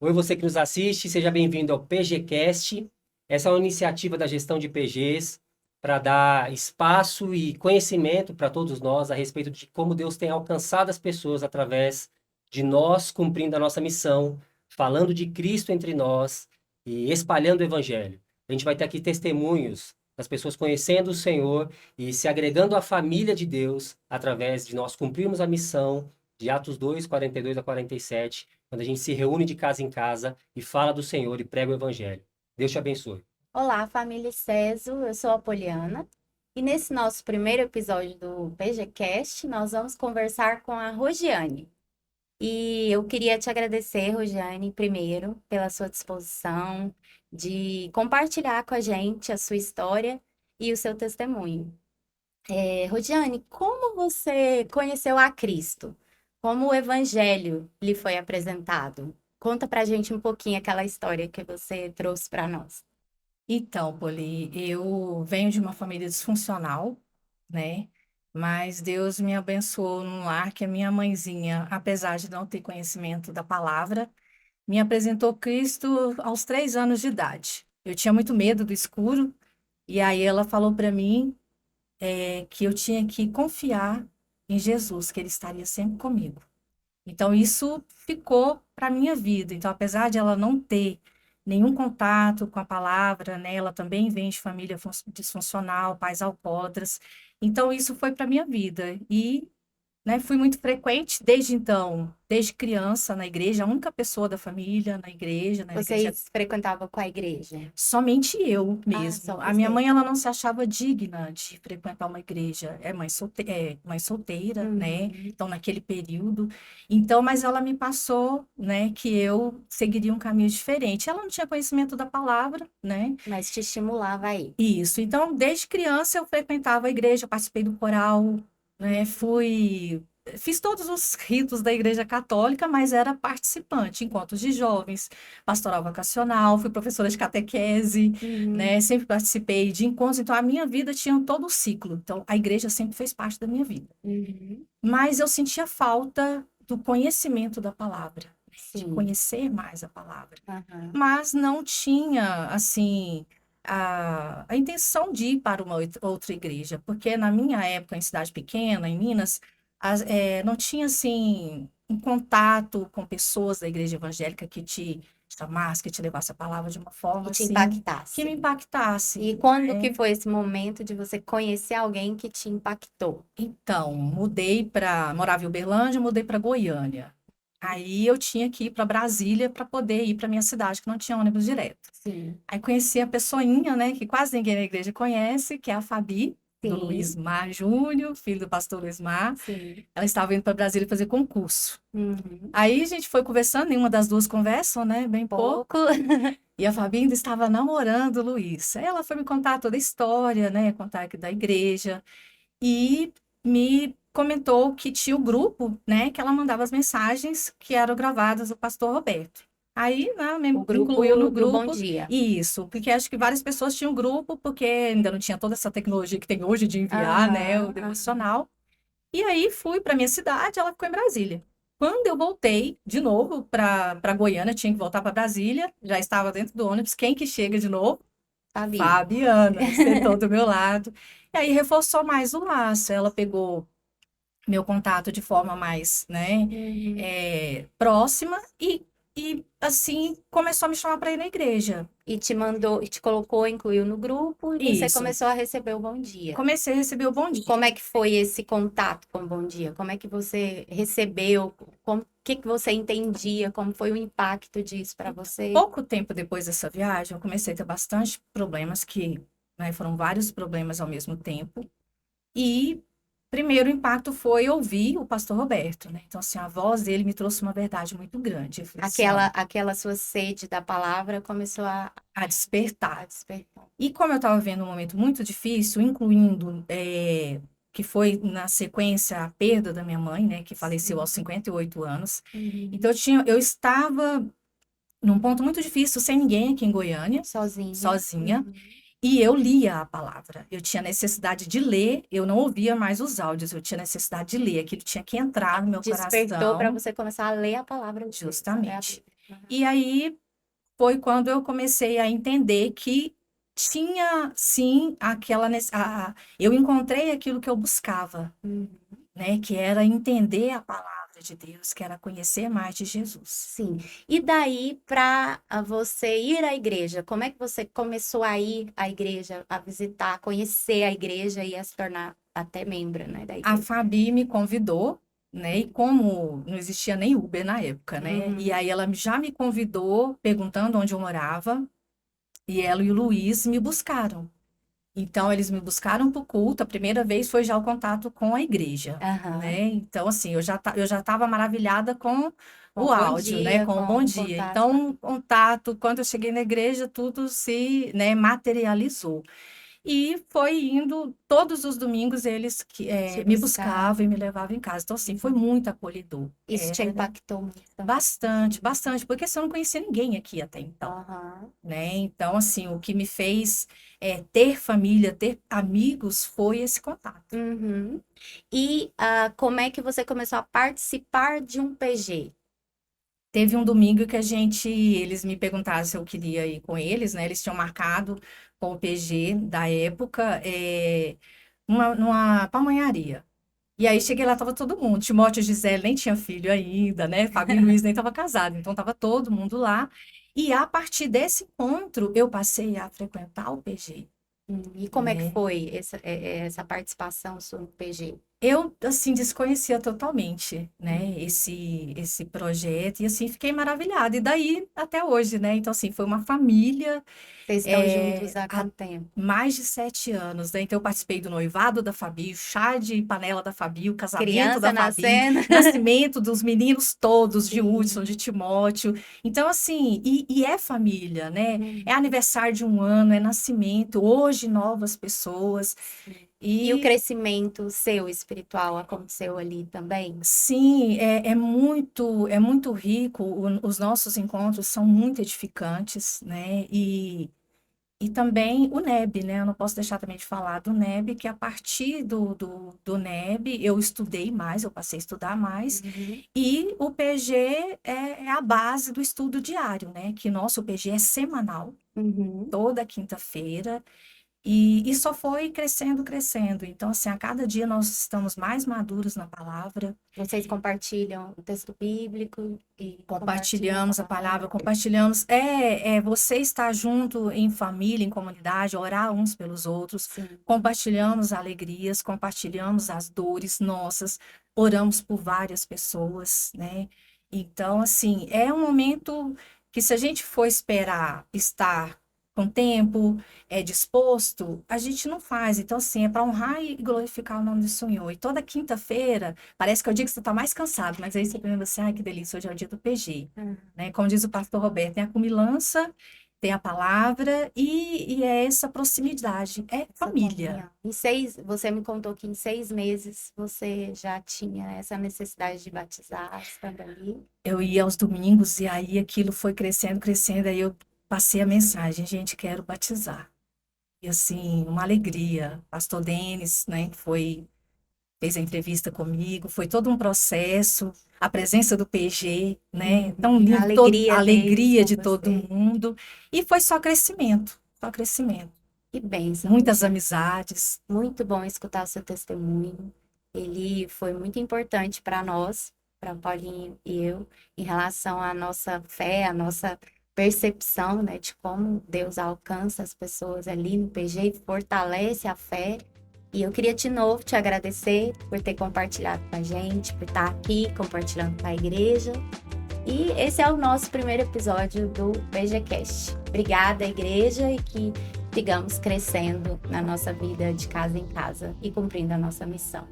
Oi, você que nos assiste, seja bem-vindo ao PGCast. Essa é uma iniciativa da gestão de PGs para dar espaço e conhecimento para todos nós a respeito de como Deus tem alcançado as pessoas através de nós cumprindo a nossa missão, falando de Cristo entre nós e espalhando o Evangelho. A gente vai ter aqui testemunhos das pessoas conhecendo o Senhor e se agregando à família de Deus através de nós cumprirmos a missão de Atos 2, 42 a 47, quando a gente se reúne de casa em casa e fala do Senhor e prega o Evangelho. Deus te abençoe. Olá, família Ceso, eu sou a Poliana e nesse nosso primeiro episódio do PGCast nós vamos conversar com a Rogiane. E eu queria te agradecer, Rogiane, primeiro, pela sua disposição de compartilhar com a gente a sua história e o seu testemunho. Rogiane, como você conheceu a Cristo? Como o Evangelho lhe foi apresentado? Conta pra gente um pouquinho aquela história que você trouxe para nós. Então, Poli, eu venho de uma família disfuncional, né? Mas Deus me abençoou num lar que a minha mãezinha, apesar de não ter conhecimento da palavra, me apresentou Cristo aos 3 anos de idade. Eu tinha muito medo do escuro, e aí ela falou para mim, que eu tinha que confiar em Jesus, que Ele estaria sempre comigo. Então, isso ficou para a minha vida. Então, apesar de ela não ter nenhum contato com a palavra, né, ela também vem de família disfuncional, pais alcoólatras. Então, isso foi para a minha vida. E, né, fui muito frequente desde então, desde criança na igreja, a única pessoa da família na igreja. Vocês frequentavam qual igreja? Somente eu Ah, mesmo. só A minha você. mãe, ela não se achava digna de frequentar uma igreja. É mãe solteira, né? Uhum. Então, naquele período. Então, mas ela me passou, né, que eu seguiria um caminho diferente. Ela não tinha conhecimento da palavra, né? Mas te estimulava aí. Isso. Então, desde criança eu frequentava a igreja, participei do coral, né? Fiz todos os ritos da Igreja Católica, mas era participante, encontros de jovens, pastoral vocacional, fui professora de catequese, Uhum. né? Sempre participei de encontros, então a minha vida tinha todo o ciclo. Então, a igreja sempre fez parte da minha vida. Uhum. Mas eu sentia falta do conhecimento da palavra, né? De Sim. conhecer mais a palavra, Aham. mas não tinha, assim, a intenção de ir para uma outra igreja, porque na minha época, em cidade pequena, em Minas, não tinha, assim, um contato com pessoas da igreja evangélica que te chamasse, que te levasse a palavra de uma Que forma, te assim, que me impactasse. impactasse, E quando que né? foi esse momento de você conhecer alguém que te impactou? Então, morava em Uberlândia, mudei para Goiânia. Aí eu tinha que ir para Brasília para poder ir para minha cidade, que não tinha ônibus direto. Sim. Aí conheci a pessoinha, né, que quase ninguém na igreja conhece, que é a Fabi, do Luiz Sim. Mar Júnior, filho do pastor Luiz Mar. Sim. Ela estava indo para Brasília fazer concurso. Uhum. Aí a gente foi conversando, nenhuma das duas conversam, né, bem pouco. Pouco. E a Fabi ainda estava namorando o Luiz. Aí ela foi me contar toda a história, né, contar aqui da igreja. E me comentou que tinha o grupo, né, que ela mandava as mensagens que eram gravadas do pastor Roberto. Aí, né, O me incluiu grupo no do Bom grupo, Dia. isso, porque acho que várias pessoas tinham grupo, porque ainda não tinha toda essa tecnologia que tem hoje de enviar, né, o Aham, aham. devocional. E aí fui para minha cidade, ela ficou em Brasília. Quando eu voltei de novo para Goiânia, tinha que voltar para Brasília, já estava dentro do ônibus. Quem que chega de novo? Fabi. Fabiana, sentou do meu lado. E aí reforçou mais o laço. Ela pegou meu contato de forma mais, né, Uhum. próxima e assim começou a me chamar para ir na igreja. E te mandou, e te colocou, incluiu no grupo e você Isso. começou a receber o Bom Dia. Comecei a receber o bom E dia. como é que foi esse contato com o Bom Dia? Como é que você recebeu? Como, o que que você entendia? Como foi o impacto disso para você? Pouco tempo depois dessa viagem, eu comecei a ter bastante problemas que, né, foram vários problemas ao mesmo tempo. E primeiro impacto foi ouvir o pastor Roberto, né? Então, assim, a voz dele me trouxe uma verdade muito grande. Eu falei assim, ó, Aquela sua sede da palavra começou a a despertar. despertar. E como eu estava vivendo um momento muito difícil, incluindo que foi na sequência a perda da minha mãe, né, que faleceu aos Sim. 58 anos. Uhum. Então eu estava num ponto muito difícil, sem ninguém aqui em Goiânia, Sozinha. sozinha, Uhum. e eu lia a palavra. Eu tinha necessidade de ler, eu não ouvia mais os áudios, eu tinha necessidade de ler, aquilo tinha que entrar no meu Despertou para coração, você começar a ler a palavra de Deus. justamente. E aí foi quando eu comecei a entender que tinha, sim, eu encontrei aquilo que eu buscava, Uhum. né? Que era entender a palavra de Deus, que era conhecer mais de Jesus. Sim. E daí, para você ir à igreja, como é que você começou a ir à igreja, a visitar, conhecer a igreja e a se tornar até membro, né, da A igreja? Fabi me convidou, né? E como não existia nem Uber na época, né? E Uhum. aí ela já me convidou, perguntando onde eu morava, e ela e o Luiz me buscaram. Então, eles me buscaram para o culto. A primeira vez foi já o contato com a igreja, Aham. né? Então, assim, eu já estava maravilhada com Com o bom áudio, né? dia, Com o bom com dia. contato. Então, contato, quando eu cheguei na igreja, tudo se, né, materializou. E foi indo, todos os domingos eles Te me buscar. buscavam e me levavam em casa. Então, assim, foi muito acolhedor. Isso te Era impactou muito também. bastante, bastante, porque assim, eu não conhecia ninguém aqui até então, Aham. né? Então, assim, o que me fez ter família, ter amigos, foi esse contato. Uhum. E como é que você começou a participar de um PG? Teve um domingo que eles me perguntaram se eu queria ir com eles, né? Eles tinham marcado com o PG da época, numa pamonharia. E aí cheguei lá, tava todo mundo. Timóteo e Gisele nem tinha filho ainda, né? Fabinho e Luiz nem tava casado, então tava todo mundo lá. E a partir desse encontro, eu passei a frequentar o PG, E como é que né? foi essa participação sua no PG? Eu, assim, desconhecia totalmente, né, esse projeto, e, assim, fiquei maravilhada. E daí, até hoje, né? Então, assim, foi uma família, Vocês estão juntos há há quanto tempo? mais de 7 anos, né? Então, eu participei do noivado da Fabi, o chá de panela da Fabi, o casamento Criança da Fabi, nascendo? nascimento dos meninos todos, de Hudson, Sim. de Timóteo. Então, assim, e é família, né? É Uhum. aniversário de um ano, é nascimento, hoje novas pessoas. Sim. E o E crescimento seu espiritual aconteceu ali também? sim, é muito rico. Os nossos encontros são muito edificantes, né? E também o NEB, né? Eu não posso deixar também de falar do NEB, que a partir do NEB eu estudei mais, eu passei a estudar mais. Uhum. E o PG é a base do estudo diário, né? Que nosso PG é semanal, Uhum. toda quinta-feira. E só foi crescendo, crescendo. Então, assim, a cada dia nós estamos mais maduros na palavra. Vocês compartilham o texto bíblico e compartilham a Compartilhamos a palavra, palavra? compartilhamos. Você estar junto em família, em comunidade, orar uns pelos outros, Sim. compartilhamos alegrias, compartilhamos as dores nossas, oramos por várias pessoas, né? Então, assim, é um momento que, se a gente for esperar estar com tempo, disposto, a gente não faz. Então, assim, é para honrar e glorificar o nome do Senhor. E toda quinta-feira, parece que é o dia que você está mais cansado, mas aí você pensa assim, ai, que delícia, hoje é o dia do PG, Uhum. né? Como diz o pastor Roberto, tem a comilança, tem a palavra e é essa proximidade, é Essa família. comunhão. Você me contou que em 6 meses você já tinha essa necessidade de batizar, estando ali. Eu ia aos domingos e aí aquilo foi crescendo, crescendo, aí eu passei a mensagem, gente, quero batizar. E assim, uma alegria. Pastor Denis, né, fez a entrevista comigo, foi todo um processo, a presença do PG, né? Tão A lindo, a alegria deles alegria com de todo você. mundo. E foi só crescimento, só crescimento. Que bênção, Muitas Rogério. amizades. Muito bom escutar o seu testemunho. Ele foi muito importante para nós, para Paulinho e eu, em relação à nossa fé, à nossa percepção, né, de como Deus alcança as pessoas ali no PG e fortalece a fé. E eu queria de novo te agradecer por ter compartilhado com a gente, por estar aqui compartilhando com a igreja. E esse é o nosso primeiro episódio do PGCast. Obrigada, igreja, e que sigamos crescendo na nossa vida de casa em casa e cumprindo a nossa missão.